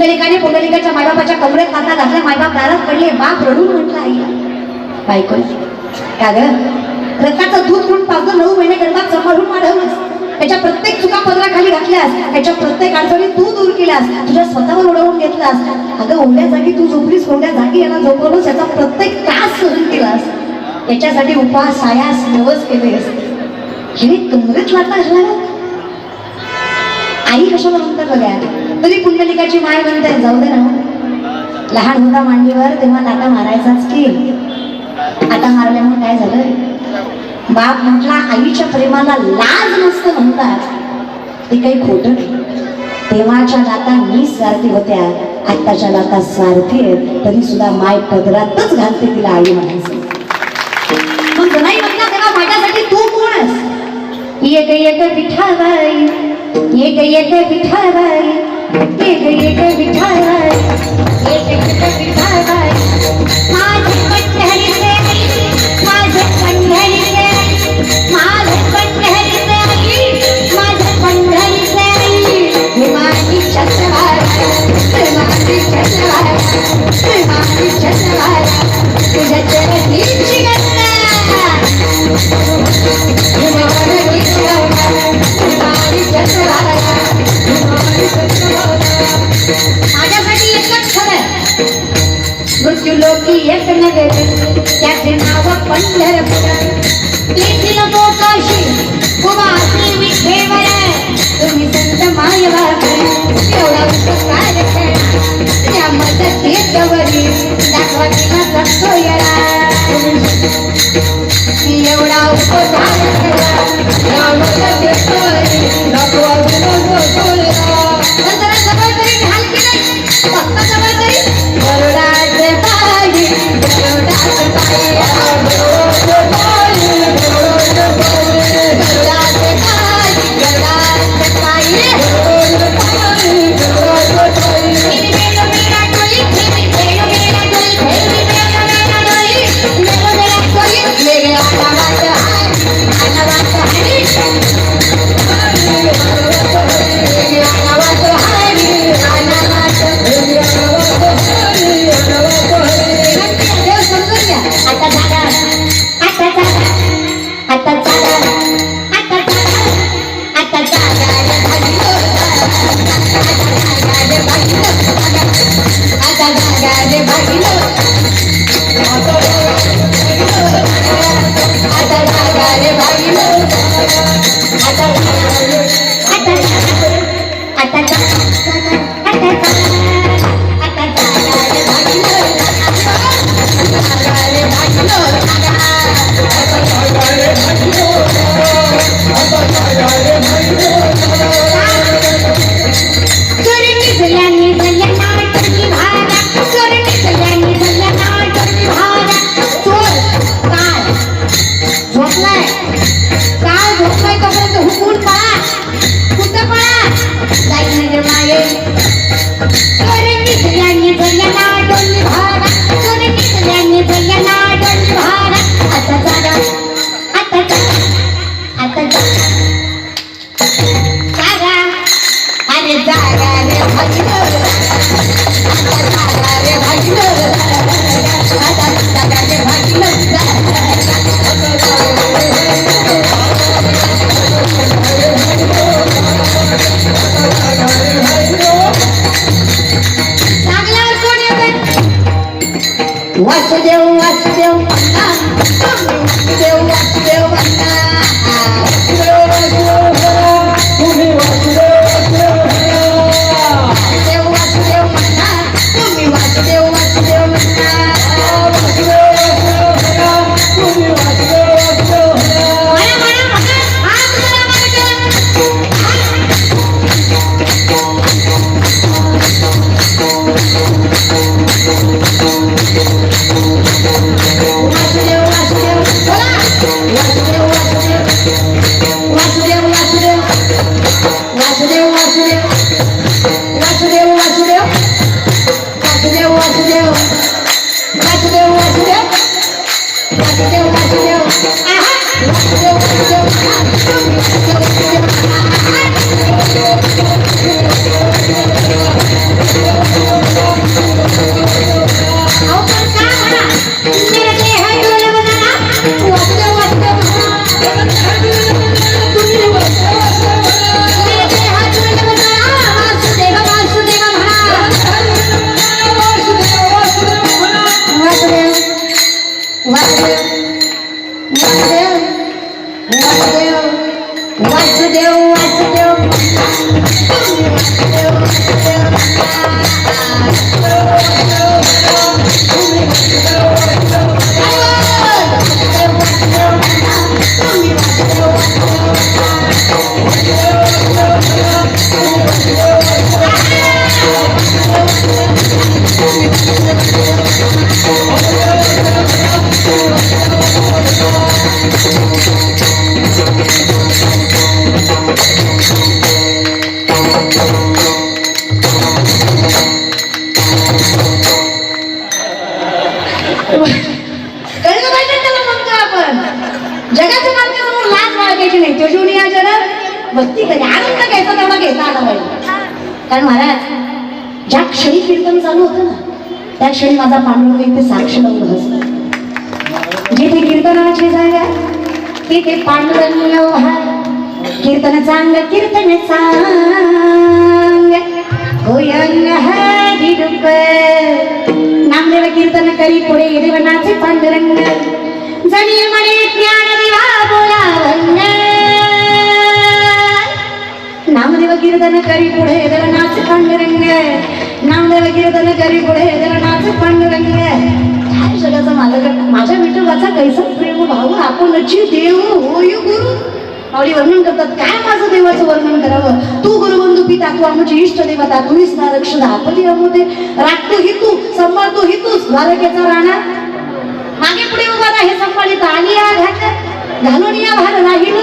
पुंडलिकाने पुंडलिकाच्या मायबापाच्या कमरेत हातात घातला. मायबाप दारात पडले. बाप रडून म्हटला आईला, बायको का ग, रक्ताचं दूध म्हणून 5 9 महिने गर्भात सांभाळून वाढवलंस, त्याच्या प्रत्येक चुका पदराखाली घातल्यास, त्याच्या प्रत्येक अडचणी तू दूर केल्यास, तुझ्या स्वतःवर उडवून घेतलास. अगं ओंड्या जागी तू झोपलीस, ओंड्या जागी याला झोपवलंस, याचा प्रत्येक त्रास सहन केलास, त्याच्यासाठी उपवास सायास नवस केलेस. हे कमरेत लाथा घालणार आई कशाला म्हणतात बघा. तरी पुंडलिकाची माय म्हणते जाऊ दे ना, लहान होता मांडीवर तेव्हा लाथा मारायचाच की. आता मारल्यामुळे काय झालं, बाप म्हटला आईच्या प्रेमाला लाज नसतं म्हणतात, ते काही खोटं नाही. तेव्हाच्या लाता निस्वार्थी होत्या, आत्ताच्या लाता स्वार्थी आहेत, तरी सुद्धा माय पदरातच घालते तिला आई म्हणायचं. मग जनाई म्हणला तेव्हा माझ्यासाठी तू कोणस, एक एक विठाबाई, एक एक विठाबाई, एक एक विठाबाई, एक एक विठाबाई, माझी पंढरीचे आई, माझे पंढरीचे आई, माझे पंढरीचे आई, माझे पंढरीचे आई, हे माझी छत्रबाई, हे माझी छत्रबाई, हे माझी छत्रबाई, तुझ्या चरणीची गंगा, हे माझी छत्रबाई, हे माझी छत्रबाई, हे माझी छत्रबाई. माझ्यासाठी एकच खरं, मृत्युलोकी एक नगर, त्याचे नाव पंढरपूर, तेथील गोकाशी उभा असे विठेवर, तुम्ही संत मायबाप एवढा उपकार करा, त्या मदतीवरी दाखवा किंवा सोयरा, एवढा उपकार करा, त्या मदतीवरी दाखवा किंवा सोयरा. जरा जवळ तरी घाल की नाही, फक्त जवळ तरी गरुडाचे पाय, गरुडाचे पाय, गरुडाचे पाय, गरुडाचे पाय, गरुडाचे पाय, गरुडाचे पाय, गरुडाचे पाय, गरुडाचे पाय. मेलो मेरा डोली, मेलो मेरा डोली, मेलो मेरा डोली, मेलो मेरा डोली, मेरे आवाज है, आवाज है, वासुदेव वासुदेव भन्ना, वासुदेव वासुदेव भन्ना, वासुदेव वासुदेव भन्ना, तुम्ही वासुदेव वासुदेव भन्ना, वासुदेव वासुदेव भन्ना, तुम्ही वासुदेव वासुदेव भन्ना, वासुदेव वासुदेव भन्ना, तुम्ही वासुदेव वासुदेव भन्ना. मला मला म्हणा हात मला वासुदेव वासुदेव बोला. भक्ती कधी आनंद घ्यायचा तेवढा घेता आला पाहिजे. कारण महाराज ज्या क्षणी कीर्तन चालू होतं ना त्या क्षणी माझा पांडुरंग इथे साक्ष लावून हसला. जिथे कीर्तनाची जागा तिथे पांडुरंग उभा. कीर्तन चांग कीर्तन सांग होयंग हरी रूप. नामदेव कीर्तन करी पुढे देवनाचे पांडुरंग. जणी म्हणे ज्ञान दिवा बोलावंग. नामदेव कीर्तन करी पुढे देवनाचे पांडुरंग. नामदेव कीर्तन करी पुढे देवनाचे पांडुरंग. काय जगाचा मालक माझ्या विठोबाचा कैसा प्रेम भाऊ आपणची देव होय गुरु. माऊली वर्णन करतात काय माझं देवाचं वर्णन करावं. तू गुरुबंधू पिता तू आमची इष्ट देवता तुझीच ना रक्षदा आपली अमोदे. राखतो ही तू सांभाळतो ही तूच द्वारकेचा राणा. मागे पुढे उभा हे सांभाळीत आली घाट घालून या भार राहिलो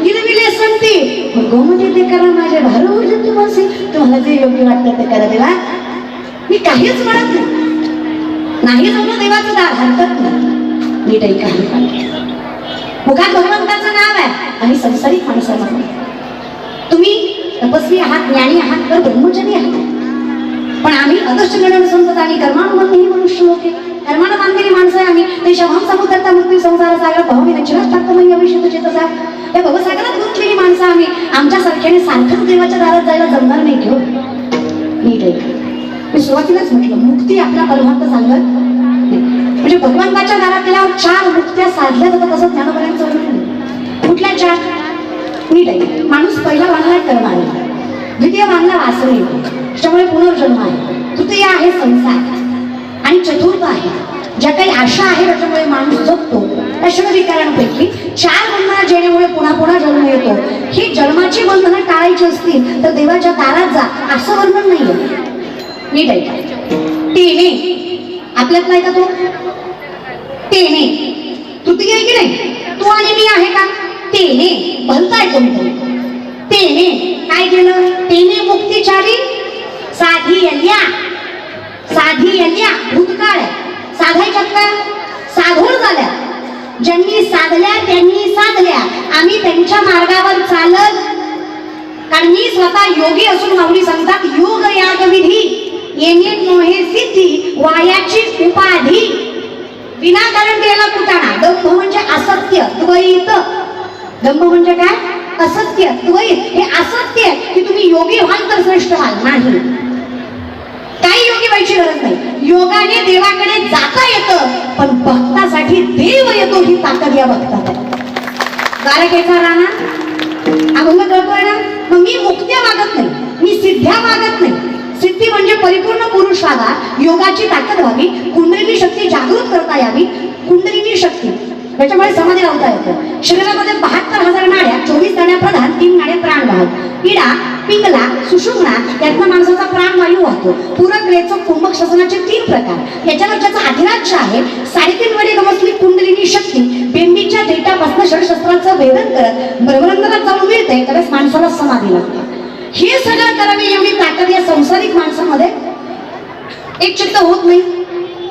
गिरविले संती. गोमध्ये ते करा माझे भार होईल तुम्हाला तुम्हाला जे योग्य वाटतं ते करा देवा. मी काहीच म्हणत नाही जमलं देवाचं दार हरकत नाही. नीट ऐका मुखात भगवंताचं नाव आहे आणि संसारिक माणसाला तुम्ही तपस्वी आहात ज्ञानी आहात तर ब्रह्मचारी आहात. पण आम्ही अदर्श गणन संपत आणि कर्मानुबंधही मनुष्य लोक कर्मानं बांधलेली माणसं आहे आम्ही. ते शभाम समुद्रता मृत्यू संसार सागर भावने नचिरात टाकतो म्हणजे अविष्य चेतसा या भवसागरात गुंतलेली माणसं आम्ही. आमच्या सारख्याने सारखंच देवाच्या दारात जायला जमणार नाही घेऊ. नीट आहे मी सुरुवातीलाच म्हटलं मुक्ती आपला परमार्थ सांगत म्हणजे भगवंताच्या दारात गेल्यावर 4 मुक्त्या साधल्या जातात असं ज्ञानोबांचं वर्णन. कुठल्या 4? नीट आहे माणूस पहिला बांधला कर्माने द्वितीय बांधला वासने त्याच्यामुळे पुनर्जन्म आहे. तृतीय आहे संसार आणि चतुर्थ आहे ज्या काही आशा आहे त्याच्यामुळे माणूस जगतो. त्या षडविकारांपैकी 4 बंधनं जेण्यामुळे पुन्हा पुन्हा जन्म येतो. ही जन्माची बंधनं टाळायची असतील तर देवाच्या दारात जा असं वर्णन नाहीये. नीट आहे तेने आपल्यात नाही का तो तेने तृतीय आहे की नाही. तू आणि मी आहे का तेने भलताय कोणतं. तेने काय केलं तेने मुक्तीचारी साधी यल्या. साधी यल्या भूतकाळ साधायच्यात का साधूर झाल्या. ज्यांनी साधल्या त्यांनी साधल्या. आम्ही त्यांच्या मार्गावर चालत कारण मी स्वतः योगी असून माऊली सांगतात योग याग विधी येणे नोहे सिद्धी वायाची उपाधी. विनाकारण केला कुटाणा. दंभ म्हणजे असत्य द्वैत. दंभ म्हणजे काय असत्य द्वैत. हे असत्य की तुम्ही योगी व्हाल तर श्रेष्ठ व्हाल नाही. काही योगी व्हायची गरज नाही. योगाने देवाकडे जाता येतं पण भक्तासाठी देव येतो ही ताकद या भक्तात आहे. द्वारकेचा राणा अभंग करतोय ना मग मी मुक्त्या मागत नाही मी सिद्ध्या मागत नाही. सिद्धी म्हणजे परिपूर्ण पुरुष व्हावा योगाची ताकद व्हावी कुंडलिनी शक्ती जागृत करता यावी. कुंडलिनी शक्ती त्याच्यामुळे समाधी लावता येतं. शरीरामध्ये 72,000 नाड्या 24 नाड्या प्रधान 3 नाड्या प्राणवाहक. इडा पिंगला सुषुम्ना यातनं माणसाचा प्राणवायू वाहतो. पूरक रेचक कुंभक श्वसनाचे 3 प्रकार. याच्यावर ज्याचा अधिराज्य आहे 3.5 वडे गमसली कुंडलिनी शक्ती बेंबीच्या देटापासून षडशस्त्रांचं वेदन करत ब्रह्मरंध्रात जाऊन मिळते त्यावेळेस माणसाला समाधी लागते. हे सगळं करावी एवढी ताकद या संसारिक माणसामध्ये एक चित्त होत नाही.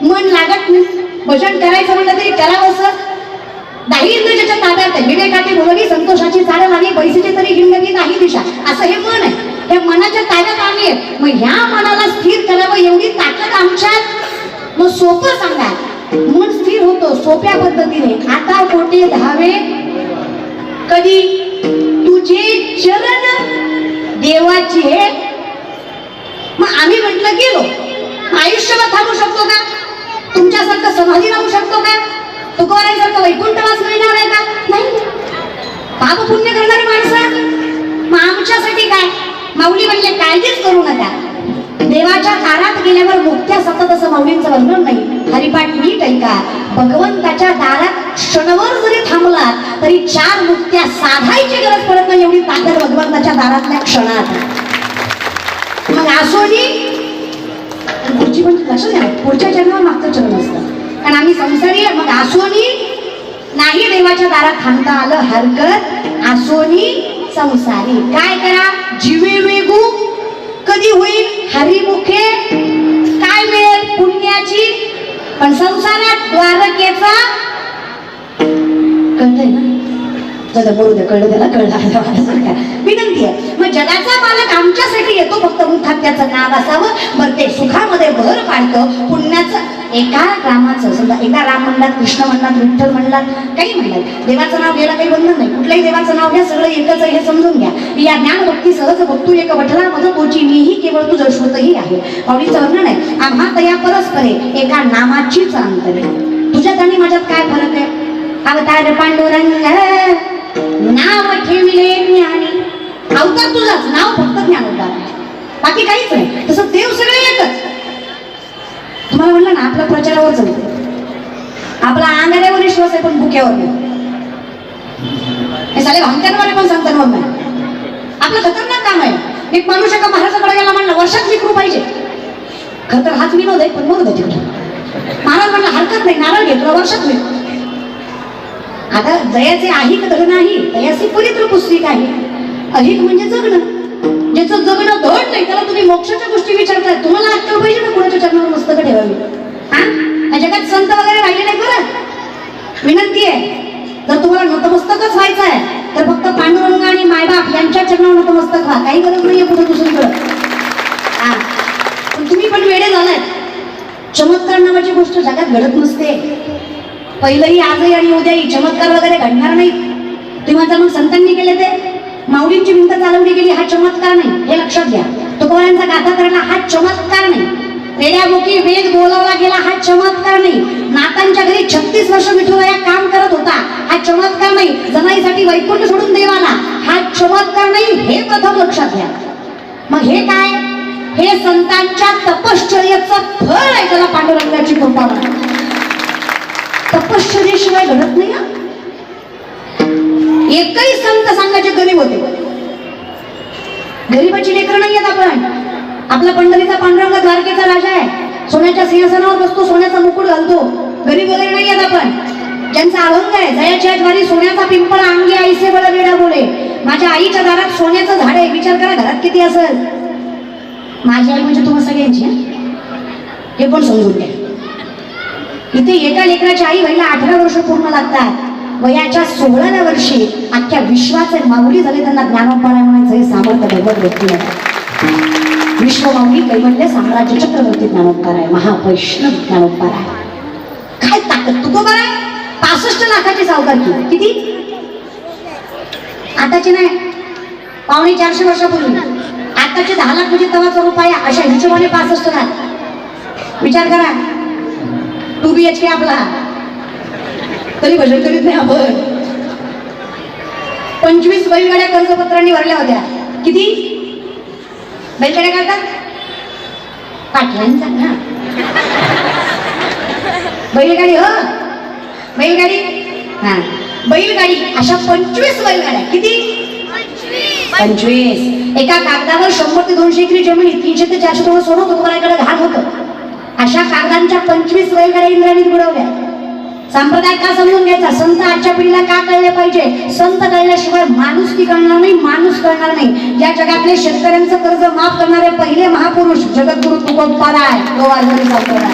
मन लागत नाही. भजन करायचं म्हणलं तरी करावंसं. 10 इंद्रियाच्या ताब्यात आहे. विवेकाची बोलणी संतोषाची चाल लागली पैशाची तरी हिंडवी नाही दिशा असं हे मन आहे. त्या मनाच्या ताब्यात आली आहे. मग ह्या मनाला स्थिर करावं एवढी ताकद आमच्यात. मग सोपं सांगा मन स्थिर होतो सोप्या पद्धतीने. आता कोठे धावे कधी तुझे चरण देवाची हे. मग आम्ही म्हटलं गेलो आयुष्यभर थांबू शकतो का. तुमच्यासारखं समाधी राहू शकतो का. तुकोबारांसारखं वैकुंठवास मिळणार आहे का नाही. पाप पुण्य करणारी माणसं. मग आमच्यासाठी काय माऊली म्हणले काळजीच करू नका. देवाच्या दारात गेल्यावर मुक्त्या सतत असं माऊलींचं वर्णन नाही. हरिपाठ नीट ऐका. भगवंताच्या दारात क्षणभर जरी थांबला तरी 4 मुक्त्या साधायची गरज पडत नाही एवढी ताकद भगवंताच्या दारातल्या क्षणात. मग आसोनी पुढची पण लक्षात घ्या पुढच्या जन्मावर मागचं चरण असतं कारण आम्ही संसारी. मग आसोनी नाही देवाच्या दारात थांबता आलं हरकत. आसोनी संसारी काय करा जीवे वेगू कधी होईल हरिमुखे काय मिळेल पुण्याची. पण संसारात द्वारकेचा कळतंय ना तुझं बोलू दे, कळलं त्याला, कळलं. विनंती आहे, मग जगाचा मालक आमच्यासाठी येतो, फक्त मुखात त्याचं नाव असावं. बरं ते सुखामध्ये भर पाडतं पुण्याचं. एका रामाचं समजा, एका राम म्हणलात, कृष्ण म्हणलात, विठ्ठल म्हणलात, काही म्हणलात, देवाचं नाव घ्यायला काही बंधन नाही. कुठल्याही देवाचं नाव घ्या, सगळं एकच आहे हे समजून घ्या. या ज्ञान भक्ती सहज भक्तू एक वठला मज तोची मीही केवळ तुझं श्रुतही आहे. पावलीचं वर्णन आहे, आम्हा तया परस्परे एका नामाचीच अंतरे. तुझ्यात आणि माझ्यात काय फरक आहे? अवतार पांडुरंग नाव ठेविले ज्ञानी. अवतार तुझाच, नाव फक्त ज्ञानोद्धार आहे, बाकी काहीच नाही. तसं देव सगळे एकच. तुम्हाला म्हणलं ना, आपल्या प्रचारावर चालतं, आपला आंगाड्यावर विश्वास आहे पण भुक्यावर नाही. हे साले भामट्यांवर पण सांगताना नाही. आपलं खतरनाक काम आहे. एक माणूस एका महाराजाकडे गेला, म्हणलं वर्षात विक्रू पाहिजे. खतर हाच विनोद आहे, पण मोर द्यायचे महाराज म्हणलं हरकत नाही, नारळ घे, तुला वर्षात विक. आता जयाचे আহিक धड नाही, तयासी पवित्र पुस्तिक आहे. अहिक म्हणजे जगणं. ज्याचं जगणं धड नाही त्याला तुम्ही मोक्षाच्या गोष्टी विचारताय. तुम्हाला अक्कल पाहिजे ना कोणाच्या चरणावर मस्तक ठेवावी. हा, जगात संत वगैरे राहिले नाही. बरं विनंती आहे, जर तुम्हाला नतमस्तकच व्हायचं आहे तर फक्त पांडुरंग आणि मायबाप यांच्या चरणावर नतमस्तक व्हा. काही गरज नाहीये कुठे दुसरीकडं. हा, पण तुम्ही पण वेडे झालाय. चमत्कार नावाची गोष्ट जगात घडत नसते. पहिलंही, आजही आणि उद्याही चमत्कार वगैरे घडणार नाही. तेव्हा मग संतांनी केले ते माऊलींची भिंत चालवली गेली, हा चमत्कार नाही, हे लक्षात घ्या. तुकोबारांचा गाथा करायला हा चमत्कार नाही. रेड्यामुखी वेद बोलावला गेला, हा चमत्कार नाही. नातांच्या घरी 36 वर्ष विठुराया काम करत होता, हा चमत्कार नाही. जनाईसाठी वैकुंठ सोडून देवाला, हा चमत्कार नाही. हे प्रथम लक्षात घ्या. मग हे काय? हे संतांच्या तपश्चर्याचं फळ आहे, त्याला पांडुरंगाची कृपा म्हणतात. तपश्चर्याशिवाय घडत नाही. एकही संत सांगायचे गरीब होते. गरीबाची लेकरं नाही आहेत आपण. आपला पंढरीचा पांडुरंग द्वारकेचा राजा आहे, सोन्याच्या सिंहासनावर बसतो, सोन्याचा मुकुट घालतो. गरीब वगैरे नाही आहेत आपण. ज्यांचा अभंग आहे, जयाच्या द्वारी सोन्याचा पिंपळ अंगी आईसे बळ वेडा बोले. माझ्या आईच्या दारात सोन्याचं झाड आहे. विचार करा घरात किती असेल. माझी आई म्हणजे तुम्हा सगळ्यांची, हे पण समजून घ्या. इथे एका लेकराची आई व्हायला 18 वर्ष पूर्ण लागतात. वयाच्या 16व्या वर्षी अख्ख्या विश्वाचे माऊली झाले, त्यांना ज्ञानोपार म्हणायचं हे सामर्थ्य दैवत व्यक्ती आहे. विश्व माऊली कैवल्य साम्राज्य चक्रवर्ती ज्ञानोपार आहे, महावैष्णव ज्ञानोपार आहे. काय ताकद तुकोबार आहे. 65 लाखाची सावकारकी. किती? आताची नाही, 450 वर्षापूर्वी. आताचे 10 लाख म्हणजे तवाचा रुपया, अशा हिशोबाने 65 लाख. विचार करा. 2 BHK आपला, तरी भजन करीत नाही आपण. 25 बैलगाड्या कर्जपत्रांनी भरल्या होत्या. किती बैलगाड्या काढतात? पाटलांचा ना बैलगाडी. हो, बैलगाडी. हा, बैलगाडी. अशा 25 बैलगाड्या. किती? 25. एका कागदावर 100 ते 200 एकरी जमीन, 300 ते 400 थोडं सोनं तुकोबाराकडे घाण होतं. अशा कागदांच्या 25 बैलगाड्या इंद्राणीत बुडवल्या. संप्रदाय का समजून घ्यायचा? संत आजच्या पिढीला का कळले पाहिजे? संत कळल्याशिवाय माणुसकी कळणार नाही, माणूस कळणार नाही. या जगातले शेतकऱ्यांचं कर्ज माफ करणारे पहिले महापुरुष जगद्गुरु तुकोबार आहे. तो वारकरी संप्रदाय.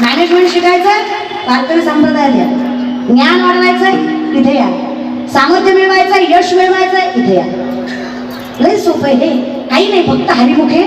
मॅनेजमेंट शिकायचं, वारकरी संप्रदायात या. ज्ञान वाढवायचंय, इथे या. सामर्थ्य मिळवायचंय, यश मिळवायचंय, इथे या. लय सोपं आहे हे. काही नाही, फक्त हरिमुखे